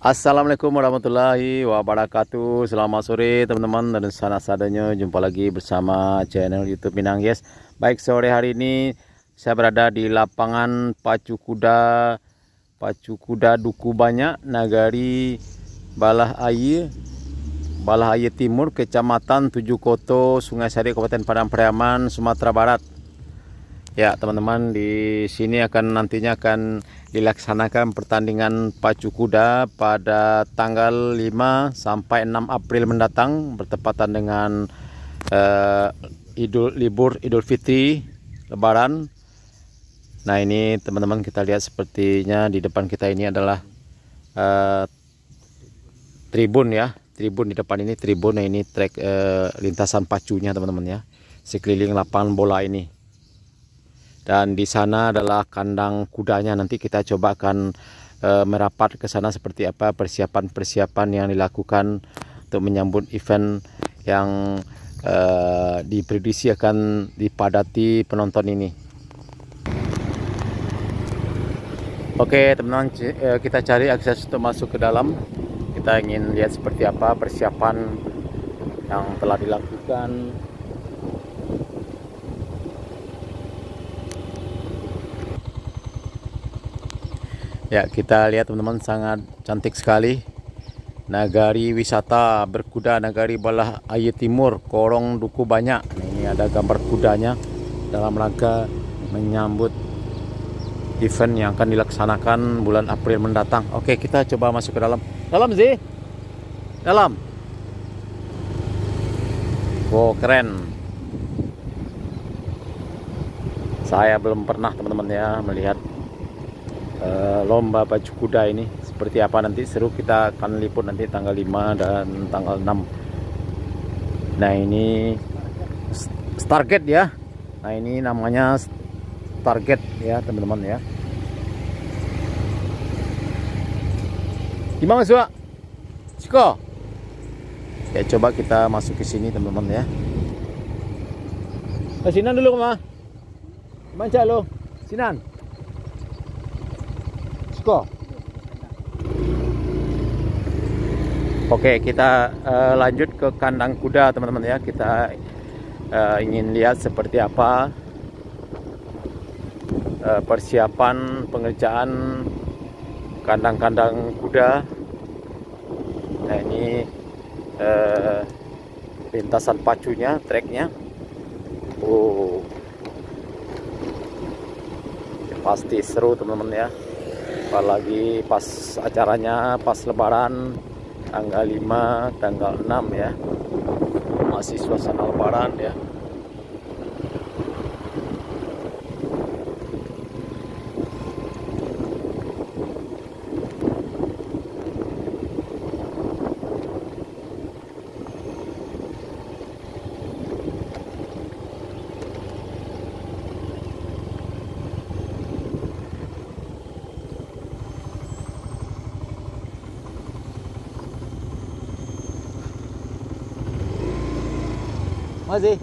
Assalamualaikum warahmatullahi wabarakatuh. Selamat sore teman-teman dan sana sadanya jumpa lagi bersama channel YouTube Minang Yes. Baik, sore hari ini saya berada di lapangan pacu kuda Duku Banyak, Nagari Balah Air Timur, Kecamatan Tujuh Koto, Sungai Sari, Kabupaten Padang Pariaman, Sumatera Barat. Ya teman-teman, di sini nantinya akan dilaksanakan pertandingan pacu kuda pada tanggal 5 sampai 6 April mendatang, bertepatan dengan libur Idul Fitri Lebaran. Nah ini teman-teman, kita lihat sepertinya di depan kita ini adalah tribun ya. Tribun di depan ini tribun. Nah ini trek lintasan pacunya teman-teman ya, sekeliling lapangan bola ini. Dan di sana adalah kandang kudanya. Nanti kita coba akan merapat ke sana seperti apa persiapan yang dilakukan untuk menyambut event yang diprediksi akan dipadati penonton ini. Oke teman-teman, kita cari akses untuk masuk ke dalam. Kita ingin lihat seperti apa persiapan yang telah dilakukan. Ya, kita lihat teman-teman, sangat cantik sekali. Nagari wisata berkuda Nagari Balah Air Timur, Korong Duku Banyak. Nah, ini ada gambar kudanya dalam rangka menyambut event yang akan dilaksanakan bulan April mendatang. Oke, kita coba masuk ke dalam. Dalam sih. Dalam. Wow, keren. Saya belum pernah teman-teman ya melihat lomba pacu kuda ini seperti apa. Nanti seru, kita akan liput nanti tanggal 5 dan tanggal 6. Nah ini Stargate ya. Nah ini namanya Stargate ya teman-teman ya. Gimana sih, Siko? Ya coba kita masuk ke sini teman-teman ya. Sinan dulu mah. Manca lo, Sinan. Oke, kita lanjut ke kandang kuda teman-teman ya. Kita ingin lihat seperti apa persiapan pengerjaan kandang-kandang kuda. Nah ini lintasan pacunya, treknya. Oh, pasti seru teman-teman ya. Apalagi pas acaranya pas Lebaran tanggal 5, tanggal 6 ya, masih suasana Lebaran ya. Masih.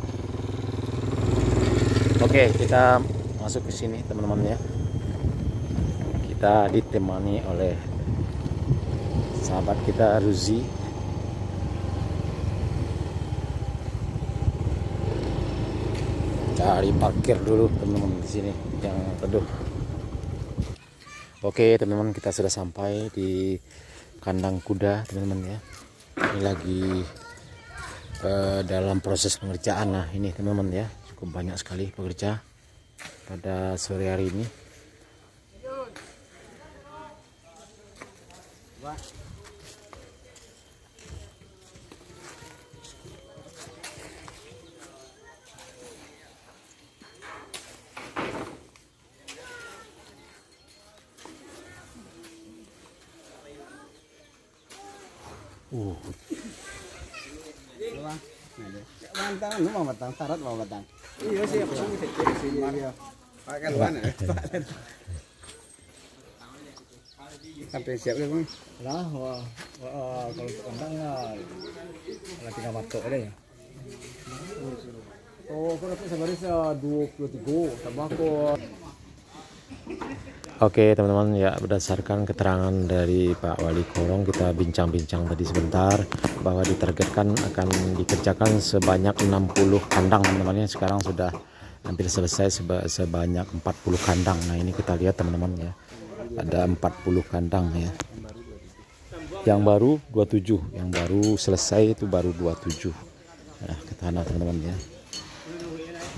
Oke, kita masuk ke sini teman-teman ya. Kita ditemani oleh sahabat kita Ruzi. Cari parkir dulu teman-teman di sini yang teduh. Oke teman-teman, kita sudah sampai di kandang kuda teman-teman ya. Ini lagi dalam proses pengerjaan. Nah ini teman-teman ya, cukup banyak sekali pekerja pada sore hari ini. Mantan, lu mau matang, syarat mau matang. Iya sih, aku sih cek sini dia. Pakai mana? Sampai siap ya bang? Lah, kalau untuk kandang lah, tinggal matok aja ya. Oh, kalau aku sebenarnya 23, tambah aku Oke teman-teman ya, berdasarkan keterangan dari Pak Wali Korong, kita bincang-bincang tadi sebentar bahwa ditargetkan akan dikerjakan sebanyak 60 kandang teman-teman. Sekarang sudah hampir selesai sebanyak 40 kandang. Nah ini kita lihat teman-teman ya, ada 40 kandang ya. Yang baru 27, yang baru selesai itu baru 27. Nah ke tanah teman-teman ya.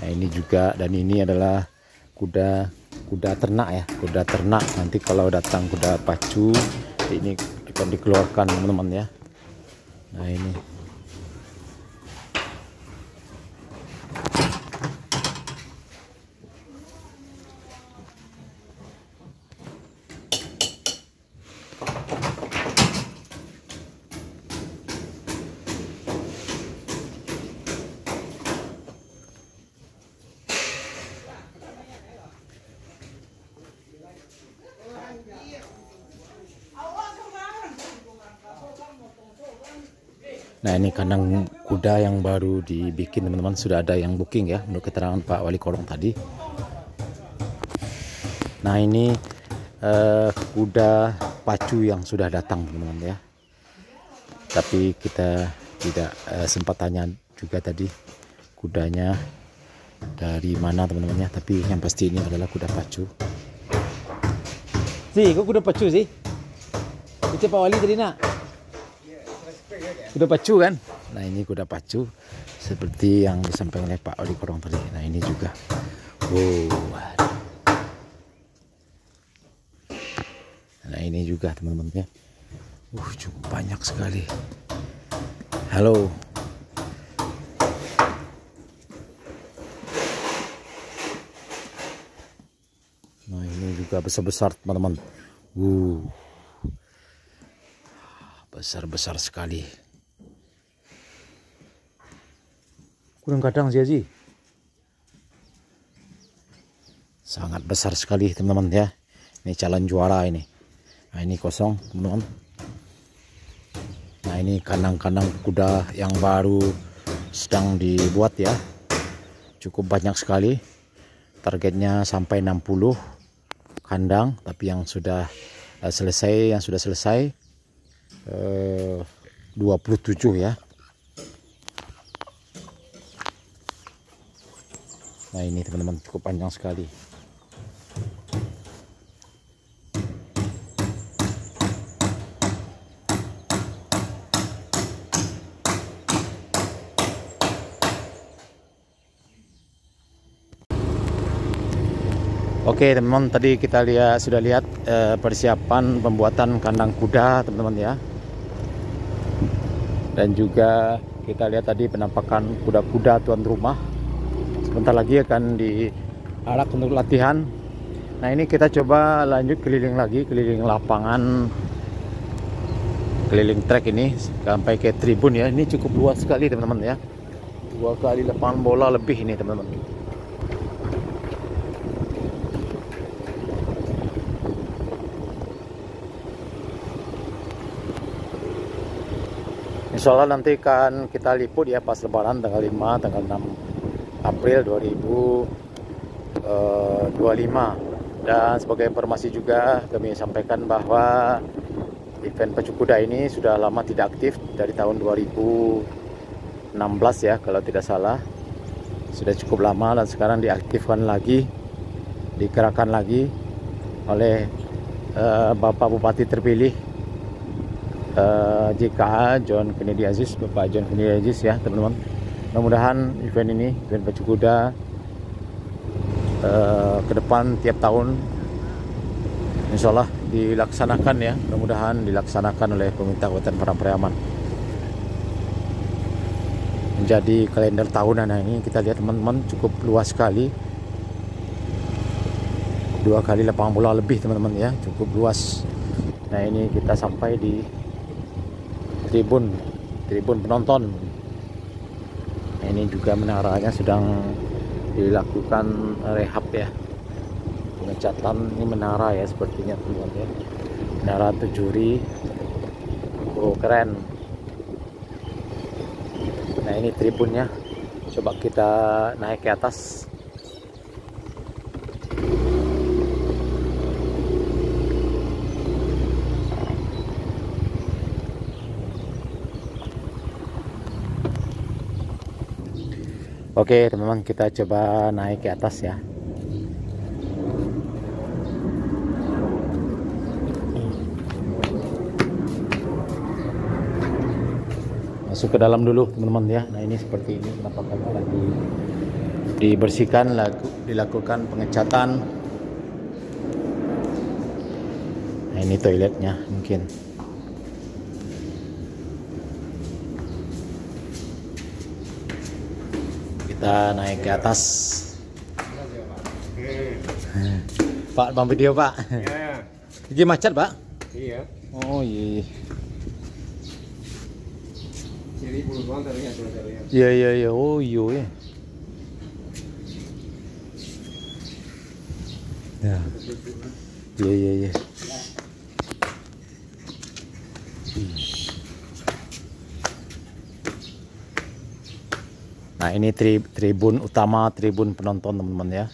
Nah ini juga, dan ini adalah kuda ternak ya, kuda ternak. Nanti kalau datang kuda pacu ini akan dikeluarkan teman-teman ya. Nah ini Nah ini kandang kuda yang baru dibikin teman-teman, sudah ada yang booking ya menurut keterangan Pak Wali Korong tadi. Nah ini kuda pacu yang sudah datang teman-teman ya. Tapi kita tidak sempat tanya juga tadi kudanya dari mana teman-teman ya. Tapi yang pasti ini adalah kuda pacu. Kok kuda pacu sih? Itu Pak Wali tadi nak? Kuda pacu kan? Nah ini kuda pacu seperti yang disampaikan oleh Pak Wali Korong tadi. Nah ini juga. Wow. Nah ini juga teman-teman ya. Cukup banyak sekali. Halo. Nah ini juga besar-besar teman-teman. Besar-besar sekali. Kurang kadang sih. Sangat besar sekali teman-teman ya. Ini calon juara ini. Nah ini kosong teman-teman. Nah ini kandang-kandang kuda yang baru sedang dibuat ya. Cukup banyak sekali. Targetnya sampai 60 kandang. Tapi yang sudah selesai 27 ya. Nah ini teman-teman cukup panjang sekali. Oke teman-teman, tadi kita sudah lihat persiapan pembuatan kandang kuda teman-teman ya. Dan juga kita lihat tadi penampakan kuda-kuda tuan rumah. Sebentar lagi akan diarak untuk latihan. Nah ini kita coba lanjut keliling lagi, keliling lapangan, keliling trek ini sampai ke tribun ya. Ini cukup luas sekali teman-teman ya. 2 kali lapangan bola lebih ini teman-teman. Insya Allah nanti kan kita liput ya pas lebaran tanggal 5, tanggal 6 April 2025. Dan sebagai informasi juga kami sampaikan bahwa event pacu kuda ini sudah lama tidak aktif, dari tahun 2016 ya kalau tidak salah. Sudah cukup lama dan sekarang diaktifkan lagi, digerakkan lagi oleh Bapak Bupati terpilih JKA John Kennedy Aziz, Bapak John Kennedy Aziz ya teman-teman. Mudah-mudahan event ini, event pacu kuda ke depan tiap tahun insya Allah dilaksanakan ya. Mudah-mudahan dilaksanakan oleh pemerintah Kabupaten Parangtriaman menjadi kalender tahunan. Nah ini kita lihat teman-teman cukup luas sekali, 2 kali lapangan bola lebih teman-teman ya, cukup luas. Nah ini kita sampai di tribun penonton. Nah, ini juga menaranya sedang dilakukan rehab ya, pengecatan. Ini menara ya sepertinya teman-teman ya, menara Tujuri. Keren. Nah ini tribunnya, coba kita naik ke atas. Oke teman-teman, kita coba naik ke atas ya. Masuk ke dalam dulu teman-teman ya. Nah ini seperti ini penampakannya, lagi dibersihkan, dilakukan pengecatan. Nah ini toiletnya mungkin. Kita naik ke atas. Pak, bang video Pak. Ya. Gigi macet Pak? Iya. Oh iya. Jadi puluhan tadi ya tuh. Iya. Oh iya. Ya. Iya. Nah ini tribun utama, tribun penonton teman-teman ya.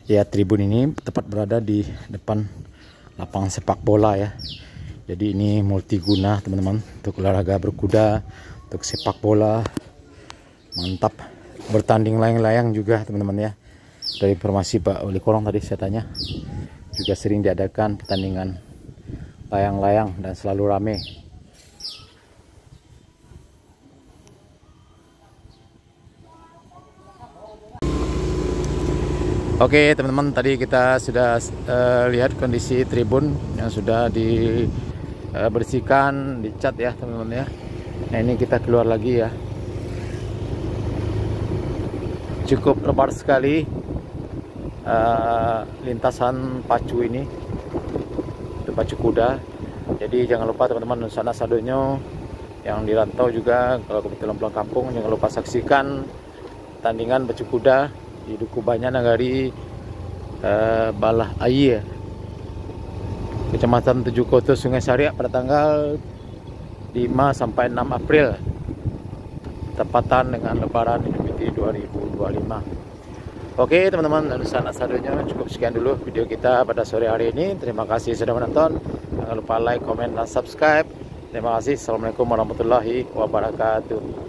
Ya, tribun ini tepat berada di depan lapangan sepak bola ya. Jadi ini multiguna teman-teman, untuk olahraga berkuda, untuk sepak bola. Mantap. Bertanding layang-layang juga teman-teman ya. Dari informasi Pak Wali Korong tadi saya tanya, juga sering diadakan pertandingan layang-layang dan selalu rame. Oke teman-teman, tadi kita sudah lihat kondisi tribun yang sudah dibersihkan, dicat ya teman-teman ya. Nah ini kita keluar lagi ya. Cukup lebar sekali lintasan pacu ini, itu pacu kuda. Jadi jangan lupa teman-teman sanak sadonyo yang di rantau juga, kalau kebetulan pulang kampung, jangan lupa saksikan pertandingan pacu kuda di Duku Banyak Nagari Balah Air, Kecamatan Tujuh Koto, Sungai Sariak pada tanggal 5 sampai 6 April, tepatan dengan Lebaran Idul Fitri 2025. Oke teman-teman, sanak sadonyo cukup sekian dulu video kita pada sore hari ini. Terima kasih sudah menonton. Jangan lupa like, komen, dan subscribe. Terima kasih. Assalamualaikum warahmatullahi wabarakatuh.